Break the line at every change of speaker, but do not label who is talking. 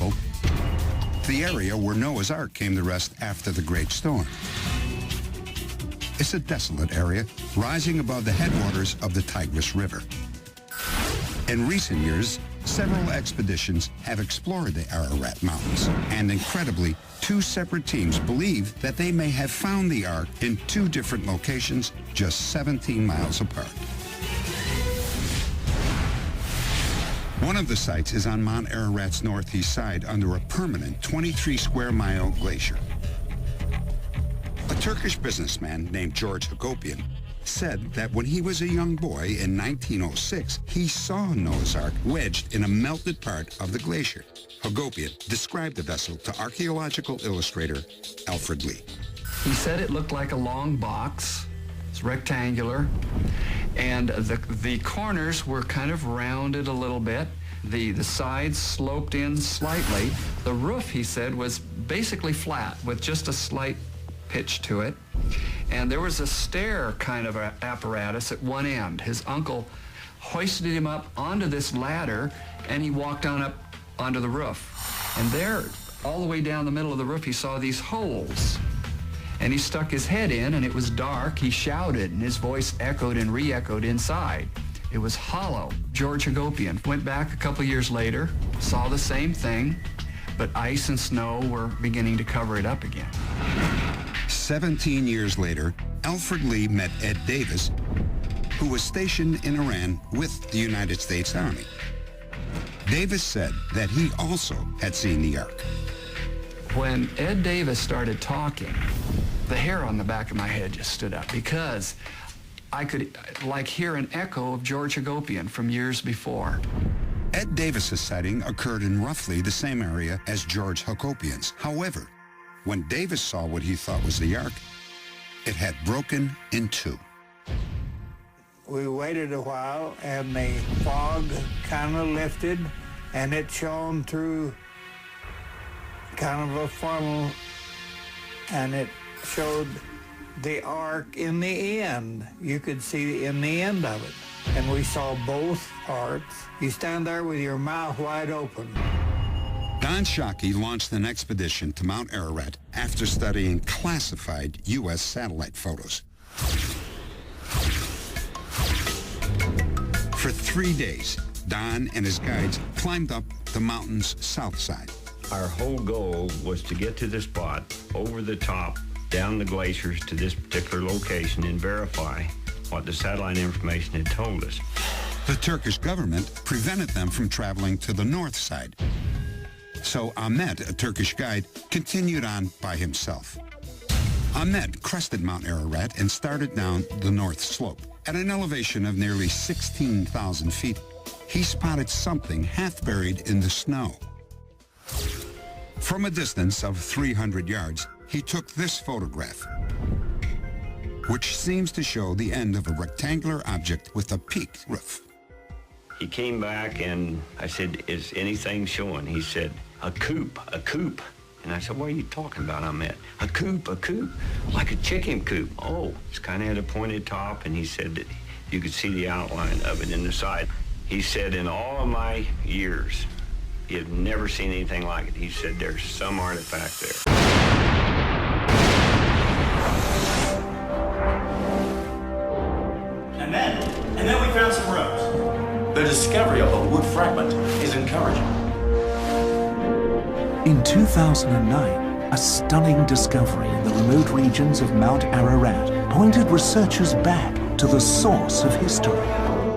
Unravel, the area where Noah's Ark came to rest after the Great Storm. It's a desolate area rising above the headwaters of the Tigris River. In recent years, several expeditions have explored the Ararat Mountains, and incredibly, two separate teams believe that they may have found the Ark in two different locations just 17 miles apart. One of the sites is on Mount Ararat's northeast side under a permanent 23-square-mile glacier. A Turkish businessman named George Hagopian said that when he was a young boy in 1906, he saw Noah's Ark wedged in a melted part of the glacier. Hagopian described the vessel to archaeological illustrator Alfred Lee.
He said it looked like a long box. It's rectangular, and the corners were kind of rounded a little bit. The sides sloped in slightly. The roof, he said, was basically flat with just a slight pitch to it. And there was a stair kind of apparatus at one end. His uncle hoisted him up onto this ladder, and he walked on up onto the roof. And there, all the way down the middle of the roof, he saw these holes. And he stuck his head in, and it was dark. He shouted, and his voice echoed and re-echoed inside. It was hollow. George Hagopian went back a couple years later, saw the same thing, but ice and snow were beginning to cover it up again.
17 years later, Alfred Lee met Ed Davis, who was stationed in Iran with the United States Army. Davis said that he also had seen the Ark.
When Ed Davis started talking, the hair on the back of my head just stood up because I could hear an echo of George Hagopian from years before.
Ed Davis's sighting occurred in roughly the same area as George Hagopian's. However, when Davis saw what he thought was the Ark, it had broken in two.
We waited a while, and the fog kind of lifted, and it shone through kind of a funnel, and it showed the Ark in the end. You could see in the end of it, and we saw both parts. You stand there with your mouth wide open.
Don Shockey launched an expedition to Mount Ararat after studying classified U.S. satellite photos. For 3 days, Don and his guides climbed up the mountain's south side.
Our whole goal was to get to the spot, over the top, down the glaciers to this particular location and verify what the satellite information had told us.
The Turkish government prevented them from traveling to the north side. So Ahmet, a Turkish guide, continued on by himself. Ahmet crested Mount Ararat and started down the north slope. At an elevation of nearly 16,000 feet, he spotted something half buried in the snow. From a distance of 300 yards, he took this photograph, which seems to show the end of a rectangular object with a peaked roof.
He came back and I said, "Is anything showing?" He said, a coop. And I said, "What are you talking about, Ahmet?" A coop, like a chicken coop. Oh, it's kind of had a pointed top, and he said that you could see the outline of it in the side. He said, in all of my years, he had never seen anything like it. He said, there's some artifact there.
And then we found some ropes. The discovery of a wood fragment is encouraging.
In 2009, a stunning discovery in the remote regions of Mount Ararat pointed researchers back to the source of history.